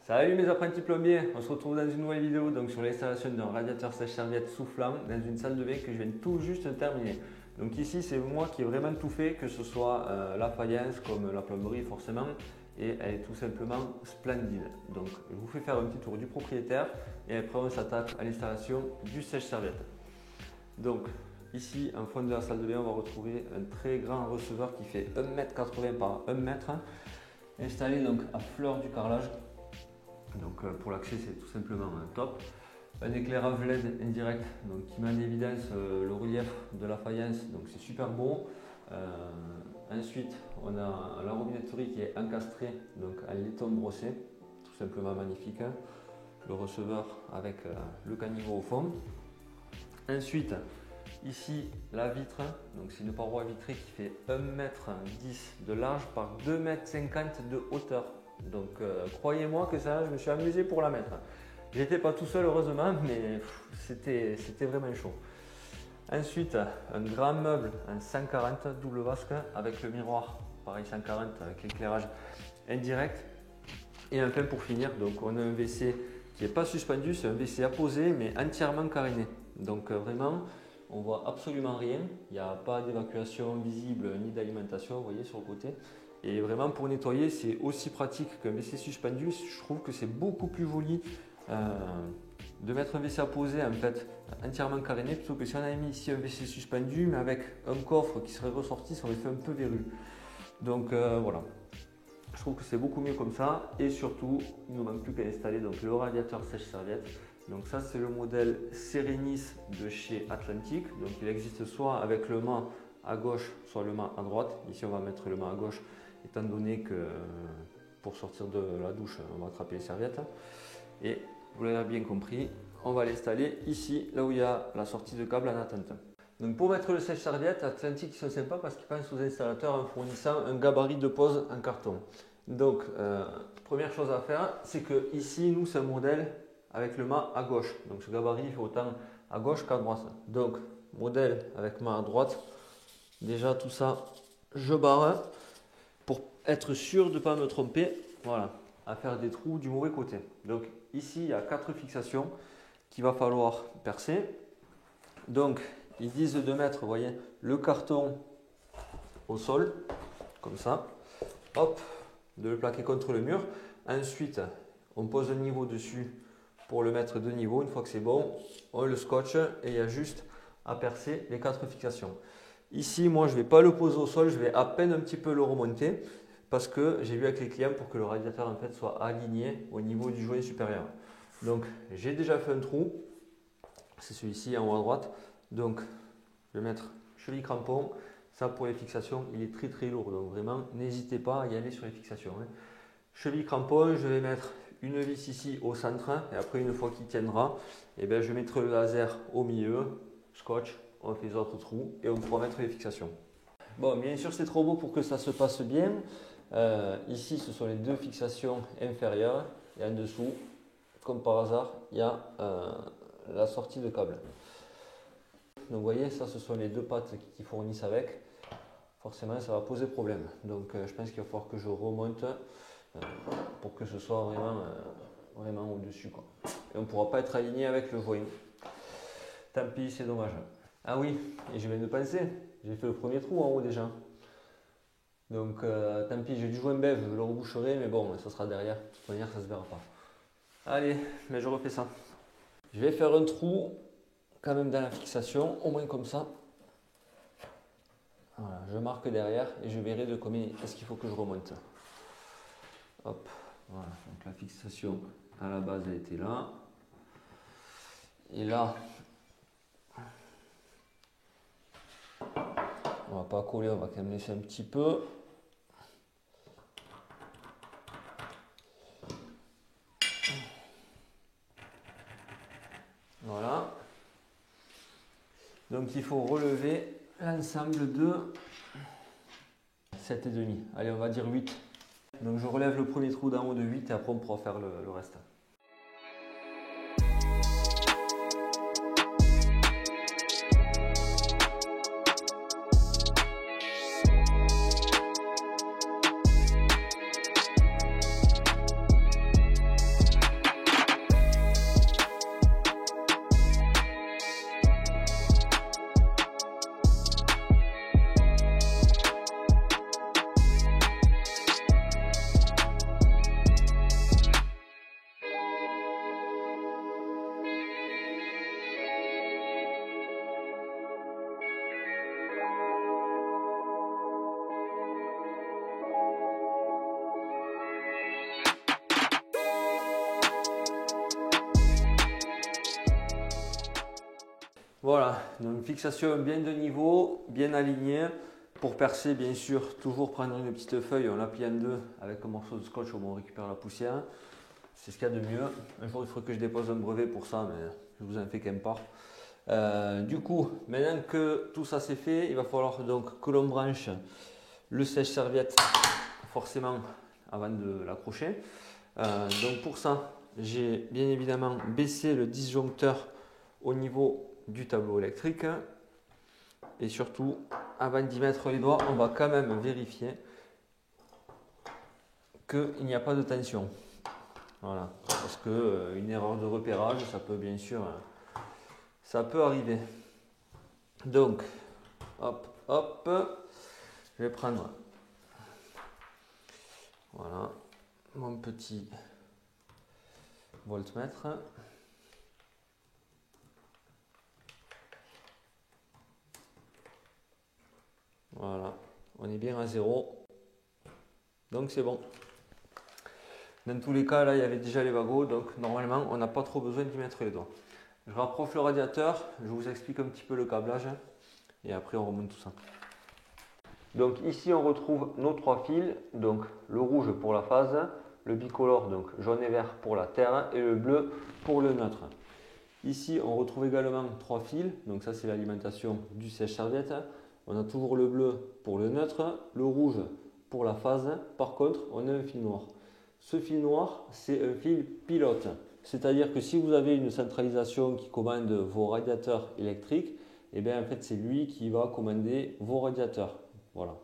Salut mes apprentis plombiers, on se retrouve dans une nouvelle vidéo donc sur l'installation d'un radiateur sèche-serviette soufflant dans une salle de bain que je viens tout juste de terminer. Donc ici c'est moi qui ai vraiment tout fait, que ce soit la faïence comme la plomberie forcément, et elle est tout simplement splendide. Donc je vous fais faire un petit tour du propriétaire et après on s'attaque à l'installation du sèche-serviette. Donc ici en fond de la salle de bain on va retrouver un très grand receveur qui fait 1,80 m par 1 m, installé donc à fleur du carrelage. Donc pour l'accès c'est tout simplement top. Un éclairage LED indirect donc, qui met en évidence le relief de la faïence, donc c'est super beau. Ensuite on a la robinetterie qui est encastrée donc en laiton brossé, tout simplement magnifique. Le receveur avec le caniveau au fond. Ensuite ici la vitre, donc c'est une paroi vitrée qui fait 1,10 m de large par 2,50 m de hauteur. Donc croyez-moi que ça, je me suis amusé pour la mettre. J'étais pas tout seul heureusement, mais c'était vraiment chaud. Ensuite, un grand meuble en 140 double vasque avec le miroir, pareil 140 avec l'éclairage indirect. Et enfin pour finir, donc on a un WC qui n'est pas suspendu, c'est un WC apposé mais entièrement caréné. Donc vraiment, on voit absolument rien. Il n'y a pas d'évacuation visible ni d'alimentation, vous voyez sur le côté. Et vraiment pour nettoyer, c'est aussi pratique qu'un WC suspendu. Je trouve que c'est beaucoup plus joli de mettre un WC apposé en fait entièrement caréné plutôt que si on avait mis ici un WC suspendu mais avec un coffre qui serait ressorti, ça aurait fait un peu verru. Donc voilà, je trouve que c'est beaucoup mieux comme ça. Et surtout, il ne nous manque plus qu'à installer donc le radiateur sèche-serviette. Donc ça c'est le modèle Serenis de chez Atlantic. Donc il existe soit avec le mât à gauche, soit le mât à droite. Ici on va mettre le mât à gauche étant donné que pour sortir de la douche on va attraper les serviettes. Et vous l'avez bien compris, on va l'installer ici, là où il y a la sortie de câble en attente. Donc pour mettre le sèche-serviette, Atlantic ils sont sympas parce qu'ils pensent aux installateurs en fournissant un gabarit de pose en carton. Donc première chose à faire, c'est que ici nous c'est un modèle avec le mât à gauche. Donc ce gabarit il fait autant à gauche qu'à droite. Donc modèle avec mât à droite. Déjà tout ça je barre pour être sûr de ne pas me tromper. Voilà, à faire des trous du mauvais côté. Donc ici il y a 4 fixations qu'il va falloir percer. Donc ils disent de mettre, vous voyez, le carton au sol comme ça. Hop, de le plaquer contre le mur. Ensuite on pose un niveau dessus pour le mettre de niveau. Une fois que c'est bon, on le scotche et il y a juste à percer les 4 fixations. Ici, moi, je ne vais pas le poser au sol, je vais à peine un petit peu le remonter parce que j'ai vu avec les clients pour que le radiateur en fait soit aligné au niveau du joint supérieur. Donc, j'ai déjà fait un trou, c'est celui-ci en haut à droite. Donc, je vais mettre cheville crampon. Ça, pour les fixations, il est très lourd. Donc, vraiment, n'hésitez pas à y aller sur les fixations. Cheville crampon, je vais mettre une vis ici au centre et après une fois qu'il tiendra, je vais mettre le laser au milieu, scotch, on fait les autres trous et on pourra mettre les fixations. Bon, bien sûr c'est trop beau pour que ça se passe bien. Ici ce sont les 2 fixations inférieures et en dessous, comme par hasard, il y a la sortie de câble. Donc vous voyez, ça ce sont les 2 pattes qui fournissent avec. Forcément ça va poser problème. Donc je pense qu'il va falloir que je remonte pour que ce soit vraiment au-dessus. Et on ne pourra pas être aligné avec le joint. Tant pis, c'est dommage. Ah oui, et je viens de penser, j'ai fait le premier trou en haut déjà. Donc tant pis, j'ai du joint bev, je le reboucherai, mais bon, ça sera derrière. De toute manière, ça ne se verra pas. Allez, mais je refais ça. Je vais faire un trou quand même dans la fixation, au moins comme ça. Voilà, je marque derrière et je verrai de combien est-ce qu'il faut que je remonte. Hop, voilà, donc la fixation à la base elle était là. Et là, on va pas coller, on va quand même laisser un petit peu. Voilà. Donc il faut relever l'ensemble de 7,5. Allez, on va dire 8. Donc je relève le premier trou d'en haut de 8 et après on pourra faire le reste. Voilà, donc fixation bien de niveau, bien alignée. Pour percer, bien sûr, toujours prendre une petite feuille, on la plie en deux avec un morceau de scotch où on récupère la poussière. C'est ce qu'il y a de mieux. Un jour, il faudrait que je dépose un brevet pour ça, mais je vous en fais qu'un part. Du coup, maintenant que tout ça c'est fait, il va falloir donc que l'on branche le sèche-serviette forcément avant de l'accrocher. Donc pour ça, j'ai bien évidemment baissé le disjoncteur au niveau du tableau électrique. Et surtout, avant d'y mettre les doigts, on va quand même vérifier qu'il n'y a pas de tension. Voilà, parce qu'une erreur de repérage, ça peut bien sûr, ça peut arriver. Donc, hop, hop, je vais prendre, voilà, mon petit voltmètre. Voilà, on est bien à 0. Donc c'est bon. Dans tous les cas, là, il y avait déjà les wagons, donc normalement, on n'a pas trop besoin d'y mettre les doigts. Je rapproche le radiateur, je vous explique un petit peu le câblage et après on remonte tout ça. Donc ici, on retrouve nos 3 fils, donc le rouge pour la phase, le bicolore, donc jaune et vert pour la terre et le bleu pour le neutre. Ici, on retrouve également 3 fils, donc ça c'est l'alimentation du sèche-serviette. On a toujours le bleu pour le neutre, le rouge pour la phase. Par contre, on a un fil noir. Ce fil noir, c'est un fil pilote. C'est-à-dire que si vous avez une centralisation qui commande vos radiateurs électriques, et bien en fait c'est lui qui va commander vos radiateurs. Voilà.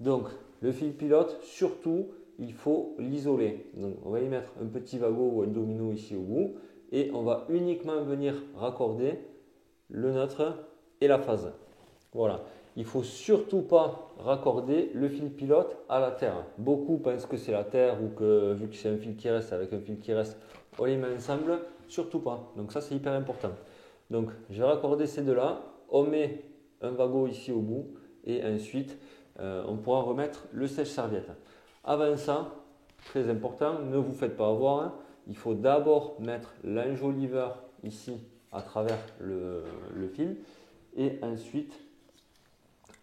Donc le fil pilote, surtout, il faut l'isoler. Donc on va y mettre un petit wagot ou un domino ici au bout et on va uniquement venir raccorder le neutre et la phase. Voilà. Il ne faut surtout pas raccorder le fil pilote à la terre. Beaucoup pensent que c'est la terre ou que vu que c'est un fil qui reste avec un fil qui reste, on les met ensemble. Surtout pas. Donc ça c'est hyper important. Donc j'ai raccordé ces deux-là. On met un wagot ici au bout et ensuite on pourra remettre le sèche-serviette. Avant ça, très important, ne vous faites pas avoir. Hein. Il faut d'abord mettre l'enjoliveur ici à travers le fil et ensuite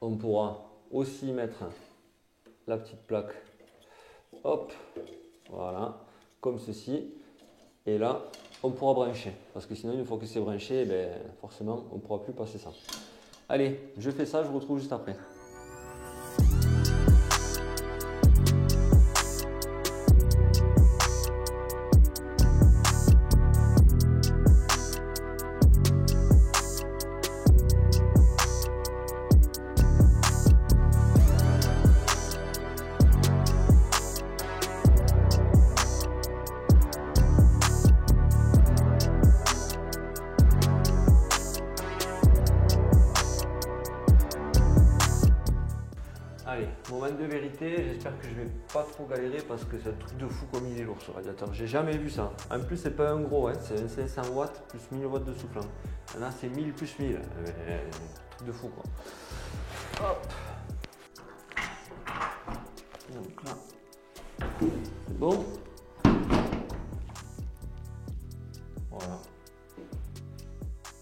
on pourra aussi mettre la petite plaque, hop, voilà, comme ceci. Et là, on pourra brancher. Parce que sinon, une fois que c'est branché, ben, forcément, on ne pourra plus passer ça. Allez, je fais ça, je vous retrouve juste après. Allez, moment de vérité, j'espère que je vais pas trop galérer parce que c'est un truc de fou comme il est lourd ce radiateur. J'ai jamais vu ça. En plus, c'est pas un gros, hein, c'est un 500 watts plus 1000 watts de soufflant. Là, c'est 1000 plus 1000. Truc de fou quoi. Hop. Donc là, c'est bon. Voilà.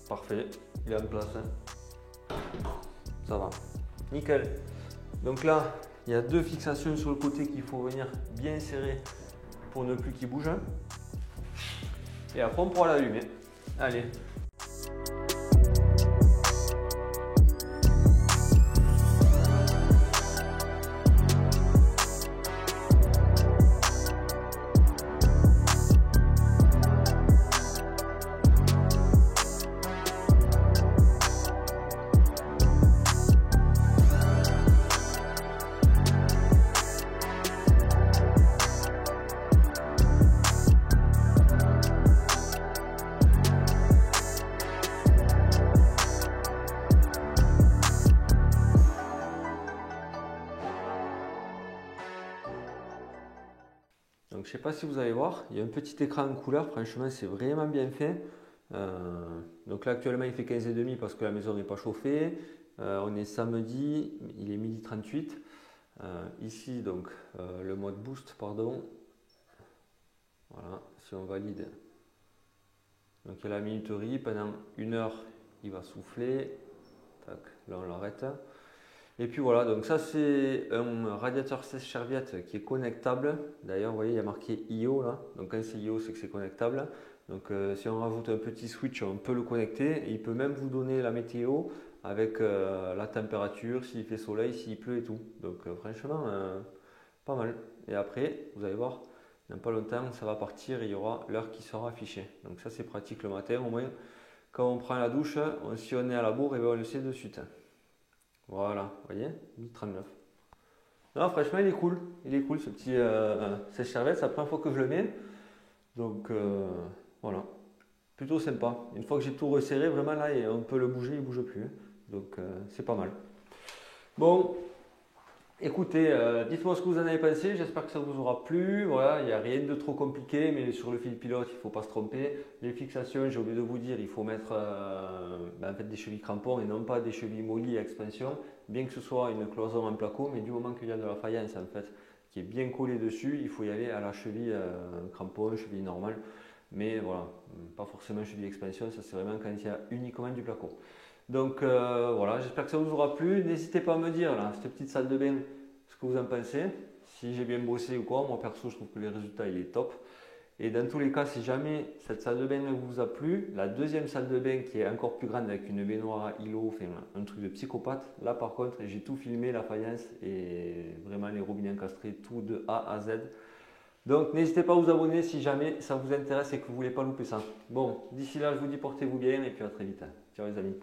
Parfait, il est en place. Hein. Ça va. Nickel. Donc là, il y a 2 fixations sur le côté qu'il faut venir bien serrer pour ne plus qu'il bouge. Et après, on pourra l'allumer. Allez. Donc je ne sais pas si vous allez voir, il y a un petit écran en couleur, franchement c'est vraiment bien fait. Donc là actuellement il fait 15,5 parce que la maison n'est pas chauffée. On est samedi, il est 12h38. Ici donc le mode boost, pardon. Voilà, si on valide. Donc il y a la minuterie, pendant 1 heure il va souffler. Tac, là on l'arrête. Et puis voilà, donc ça c'est un radiateur sèche-serviette qui est connectable. D'ailleurs, vous voyez, il y a marqué IO là. Donc quand c'est IO, c'est que c'est connectable. Donc si on rajoute un petit switch, on peut le connecter. Et il peut même vous donner la météo avec la température, s'il fait soleil, s'il pleut et tout. Donc franchement, pas mal. Et après, vous allez voir, dans pas longtemps, ça va partir et il y aura l'heure qui sera affichée. Donc ça c'est pratique le matin. Au moins, quand on prend la douche, si on est à la bourre, et bien on le sait de suite. Voilà, vous voyez, 8,39. Non, franchement, il est cool. Il est cool ce petit sèche-serviette. C'est la première fois que je le mets. Donc voilà, plutôt sympa. Une fois que j'ai tout resserré, vraiment là, on peut le bouger, il ne bouge plus. Donc c'est pas mal. Bon, écoutez, dites-moi ce que vous en avez pensé. J'espère que ça vous aura plu. Voilà, il n'y a rien de trop compliqué, mais sur le fil pilote, il ne faut pas se tromper. Les fixations, j'ai oublié de vous dire, il faut mettre en fait, des chevilles crampons et non pas des chevilles mollies à expansion. Bien que ce soit une cloison en placo, mais du moment qu'il y a de la faïence en fait, qui est bien collée dessus, il faut y aller à la cheville crampon, cheville normale. Mais voilà, pas forcément cheville expansion, ça c'est vraiment quand il y a uniquement du placo. Donc voilà, j'espère que ça vous aura plu. N'hésitez pas à me dire, là, cette petite salle de bain, ce que vous en pensez. Si j'ai bien bossé ou quoi, moi perso, je trouve que le résultat il est top. Et dans tous les cas, si jamais cette salle de bain vous a plu, la deuxième salle de bain qui est encore plus grande avec une baignoire à îlot, enfin, un truc de psychopathe, là par contre, j'ai tout filmé, la faïence et vraiment les robinets encastrés, tout de A à Z. Donc n'hésitez pas à vous abonner si jamais ça vous intéresse et que vous ne voulez pas louper ça. Bon, d'ici là, je vous dis portez-vous bien et puis à très vite. Ciao les amis.